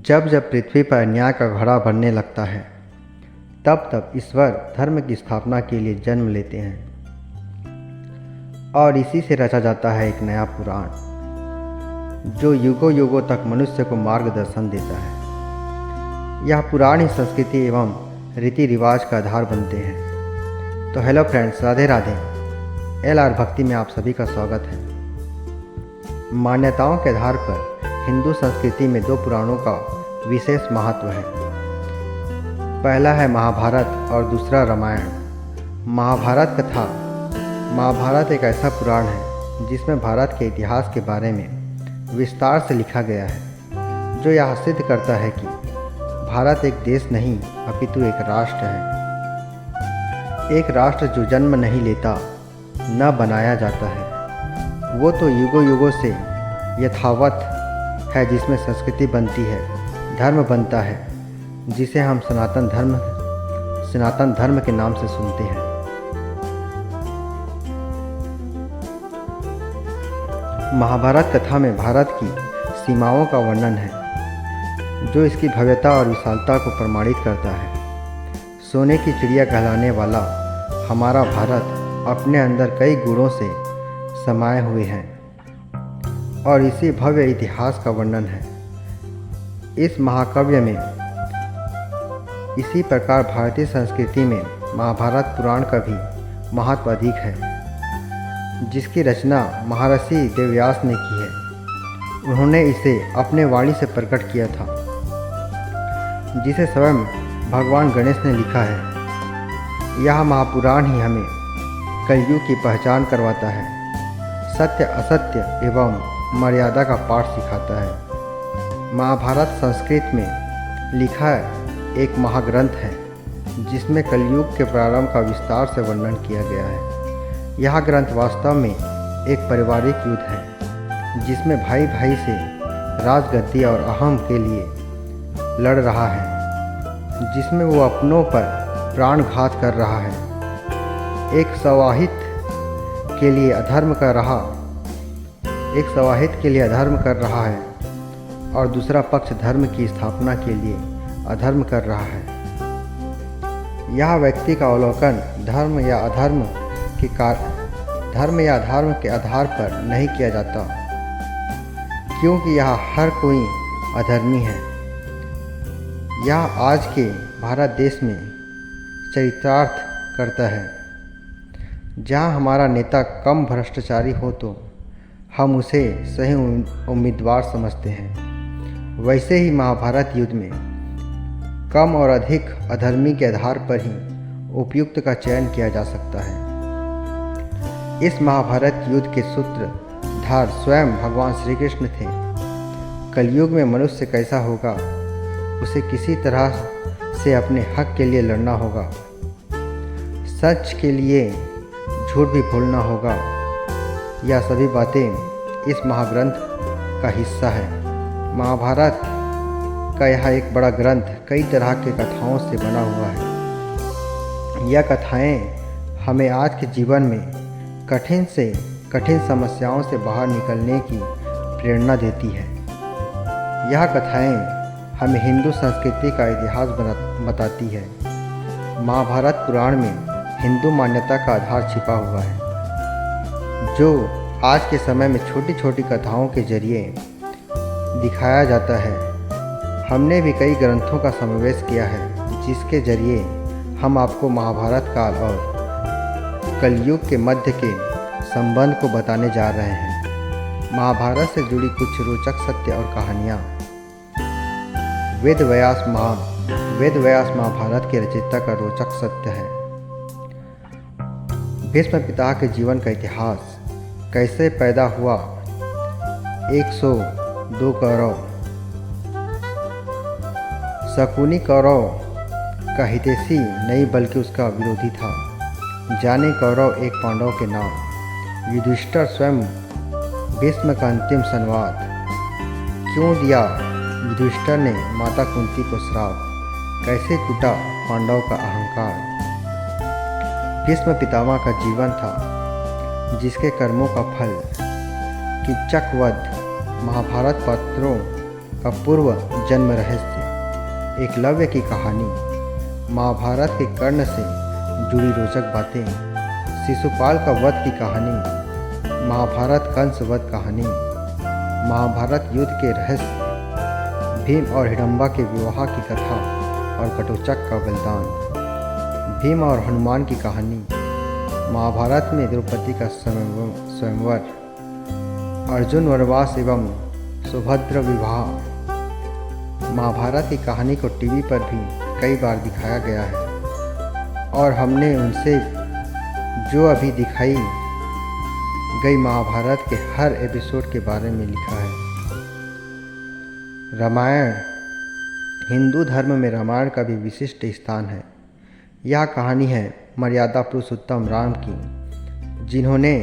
जब जब पृथ्वी पर न्याय का घड़ा भरने लगता है, तब तब ईश्वर धर्म की स्थापना के लिए जन्म लेते हैं और इसी से रचा जाता है एक नया पुराण, जो युगों युगों तक मनुष्य को मार्गदर्शन देता है। यह पुराण ही संस्कृति एवं रीति रिवाज का आधार बनते हैं। तो hello friends, Radhe Radhe. LR भक्ति में आप सभी का स्वागत है। मान्यताओं के आधार पर हिंदू संस्कृति में दो पुराणों का विशेष महत्व है। पहला है महाभारत और दूसरा रामायण। महाभारत कथा। महाभारत एक ऐसा पुराण है जिसमें भारत के इतिहास के बारे में विस्तार से लिखा गया है, जो यह सिद्ध करता है कि भारत एक देश नहीं अपितु एक राष्ट्र है। एक राष्ट्र जो जन्म नहीं लेता, न बनाया जाता है, वो तो युगों युगों से यथावत है, जिसमें संस्कृति बनती है, धर्म बनता है, जिसे हम सनातन धर्म के नाम से सुनते हैं। महाभारत कथा में भारत की सीमाओं का वर्णन है, जो इसकी भव्यता और विशालता को प्रमाणित करता है। सोने की चिड़िया कहलाने वाला हमारा भारत अपने अंदर कई गुणों से समाये हुए हैं और इसी भव्य इतिहास का वर्णन है। इस महाकाव्य में इसी प्रकार भारतीय संस्कृति में महाभारत पुराण का भी महत्व अधिक है, जिसकी रचना महर्षि वेदव्यास ने की है। उन्होंने इसे अपने वाणी से प्रकट किया था, जिसे स्वयं भगवान गणेश ने लिखा है। यह महापुराण ही हमें कलयुग की पहचान करवाता है, सत्य असत्य एवं मर्यादा का पाठ सिखाता है। महाभारत संस्कृत में लिखा एक महाग्रंथ है, जिसमें कलयुग के प्रारंभ का विस्तार से वर्णन किया गया है। यह ग्रंथ वास्तव में एक पारिवारिक युद्ध है, जिसमें भाई भाई से राजगद्दी और अहम के लिए लड़ रहा है, जिसमें वो अपनों पर प्राणघात कर रहा है। एक सवाहित के लिए अधर्म कर रहा है और दूसरा पक्ष धर्म की स्थापना के लिए अधर्म कर रहा है। यह व्यक्ति का अवलोकन धर्म या अधर्म के आधार पर नहीं किया जाता, क्योंकि यह हर कोई अधर्मी है। यह आज के भारत देश में चरितार्थ करता है। जहाँ हमारा नेता कम भ्रष्टाचारी हो तो हम उसे सही उम्मीदवार समझते हैं, वैसे ही महाभारत युद्ध में कम और अधिक अधर्मी के आधार पर ही उपयुक्त का चयन किया जा सकता है। इस महाभारत युद्ध के सूत्रधार स्वयं भगवान श्री कृष्ण थे। कलयुग में मनुष्य कैसा होगा, उसे किसी तरह से अपने हक के लिए लड़ना होगा, सच के लिए झूठ भी भूलना होगा। यह सभी बातें इस महाग्रंथ का हिस्सा है। महाभारत का यह एक बड़ा ग्रंथ कई तरह के कथाओं से बना हुआ है। यह कथाएं हमें आज के जीवन में कठिन से कठिन समस्याओं से बाहर निकलने की प्रेरणा देती है। यह कथाएं हमें हिंदू संस्कृति का इतिहास बताती है। महाभारत पुराण में हिंदू मान्यता का आधार छिपा हुआ है, जो आज के समय में छोटी छोटी कथाओं के जरिए दिखाया जाता है। हमने भी कई ग्रंथों का समावेश किया है, जिसके जरिए हम आपको महाभारत काल और कलयुग के मध्य के संबंध को बताने जा रहे हैं। महाभारत से जुड़ी कुछ रोचक सत्य और कहानियाँ। वेद व्यास महाभारत के रचयिता का रोचक सत्य है। भीष्म पिता के जीवन का इतिहास। कैसे पैदा हुआ 102 कौरव। शकुनी कौरव का हितैषी नहीं बल्कि उसका विरोधी था। जाने कौरव एक पांडव के नाम। युधिष्ठिर स्वयं भीष्म का अंतिम संवाद। क्यों दिया युधिष्ठिर ने माता कुंती को श्राप। कैसे टूटा पांडव का अहंकार। भीष्म पितामह का जीवन था, जिसके कर्मों का फल किच्चक वध महाभारत पात्रों का पूर्व जन्म रहस्य, एकलव्य की कहानी, महाभारत के कर्ण से जुड़ी रोचक बातें, शिशुपाल का वध की कहानी, महाभारत कंस वध कहानी, महाभारत युद्ध के रहस्य, भीम और हिडम्बा के विवाह की कथा और घटोत्कच का बलिदान, भीम और हनुमान की कहानी, महाभारत में द्रौपदी का स्वयंवर, अर्जुन वनवास एवं सुभद्रा विवाह। महाभारत की कहानी को टीवी पर भी कई बार दिखाया गया है और हमने उनसे जो अभी दिखाई गई महाभारत के हर एपिसोड के बारे में लिखा है। रामायण, हिंदू धर्म में रामायण का भी विशिष्ट स्थान है। यह कहानी है मर्यादा पुरुषोत्तम राम की, जिन्होंने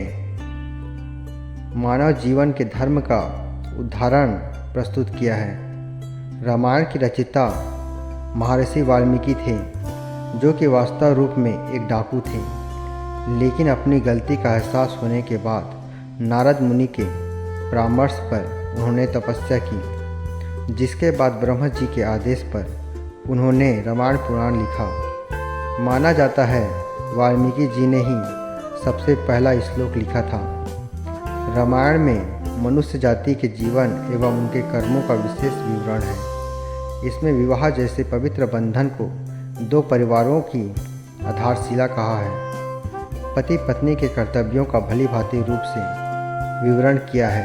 मानव जीवन के धर्म का उदाहरण प्रस्तुत किया है। रामायण की रचयिता महर्षि वाल्मीकि थे, जो कि वास्तव रूप में एक डाकू थे, लेकिन अपनी गलती का एहसास होने के बाद नारद मुनि के परामर्श पर उन्होंने तपस्या की, जिसके बाद ब्रह्मा जी के आदेश पर उन्होंने रामायण पुराण लिखा। माना जाता है वाल्मीकि जी ने ही सबसे पहला श्लोक लिखा था। रामायण में मनुष्य जाति के जीवन एवं उनके कर्मों का विशेष विवरण है। इसमें विवाह जैसे पवित्र बंधन को दो परिवारों की आधारशिला कहा है। पति पत्नी के कर्तव्यों का भली भांति रूप से विवरण किया है।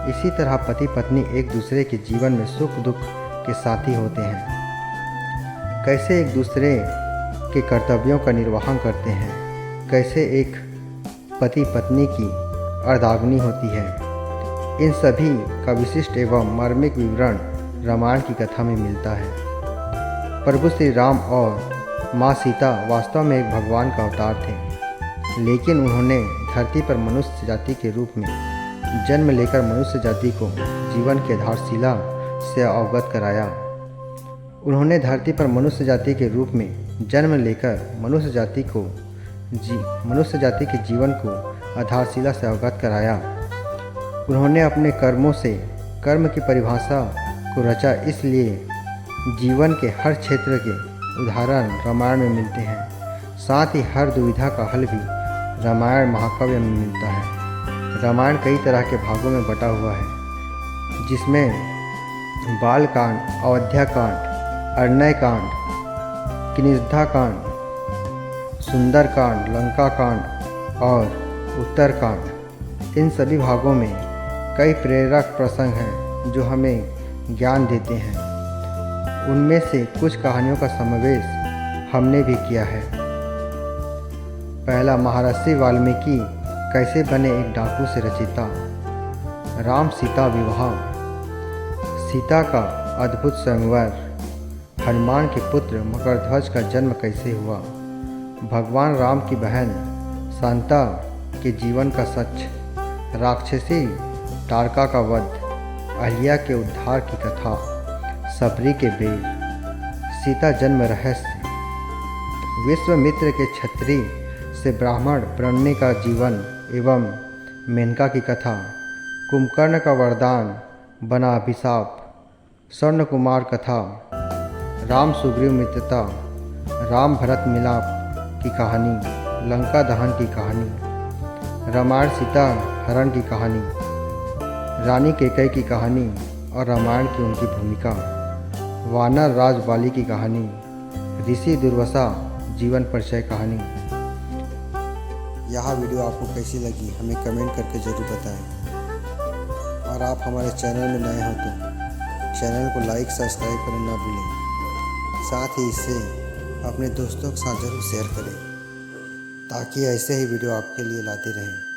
इसी तरह पति पत्नी एक दूसरे के जीवन में सुख दुख के साथी होते हैं। कैसे एक दूसरे के कर्तव्यों का निर्वहन करते हैं, कैसे एक पति पत्नी की अर्धाग्नि होती है, इन सभी का विशिष्ट एवं मार्मिक विवरण रामायण की कथा में मिलता है। प्रभु श्री राम और माँ सीता वास्तव में एक भगवान का अवतार थे, लेकिन उन्होंने धरती पर मनुष्य जाति के रूप में जन्म लेकर मनुष्य जाति को जीवन की आधारशिला से अवगत कराया। उन्होंने धरती पर मनुष्य जाति के रूप में जन्म लेकर मनुष्य जाति के जीवन को आधारशिला से अवगत कराया। उन्होंने अपने कर्मों से कर्म की परिभाषा को रचा, इसलिए जीवन के हर क्षेत्र के उदाहरण रामायण में मिलते हैं। साथ ही हर दुविधा का हल भी रामायण महाकाव्य में मिलता है। रामायण कई तरह के भागों में बटा हुआ है, जिसमें बालकांड, अयोध्याकांड, अरण्यकांड, किष्किंधाकांड, सुंदरकांड, लंकाकांड और उत्तरकांड। इन सभी भागों में कई प्रेरक प्रसंग हैं जो हमें ज्ञान देते हैं। उनमें से कुछ कहानियों का समावेश हमने भी किया है। पहला, महर्षि वाल्मीकि कैसे बने एक डाकू से रचयिता। राम सीता विवाह, सीता का अद्भुत स्वयंवर, हनुमान के पुत्र मकरध्वज का जन्म कैसे हुआ, भगवान राम की बहन शांता के जीवन का सच, राक्षसी तारका का वध, अहिल्या के उद्धार की कथा, सबरी के बेर, सीता जन्म रहस्य, विश्वामित्र के क्षत्रिय से ब्राह्मण बनने का जीवन एवं मेनका की कथा, कुंभकर्ण का वरदान बना अभिशाप, स्वर्ण कुमार कथा, राम सुग्रीव मित्रता, राम भरत मिलाप की कहानी, लंका दहन की कहानी, रामायण सीता हरण की कहानी, रानी कैकेयी की कहानी और रामायण की उनकी भूमिका, वानर राज बाली की कहानी, ऋषि दुर्वासा जीवन परिचय कहानी। यह वीडियो आपको कैसी लगी हमें कमेंट करके ज़रूर बताएं। और आप हमारे चैनल में नए हो तो चैनल को लाइक सब्सक्राइब करना ना भूलें। साथ ही इसे अपने दोस्तों के साथ ज़रूर शेयर करें, ताकि ऐसे ही वीडियो आपके लिए लाते रहें।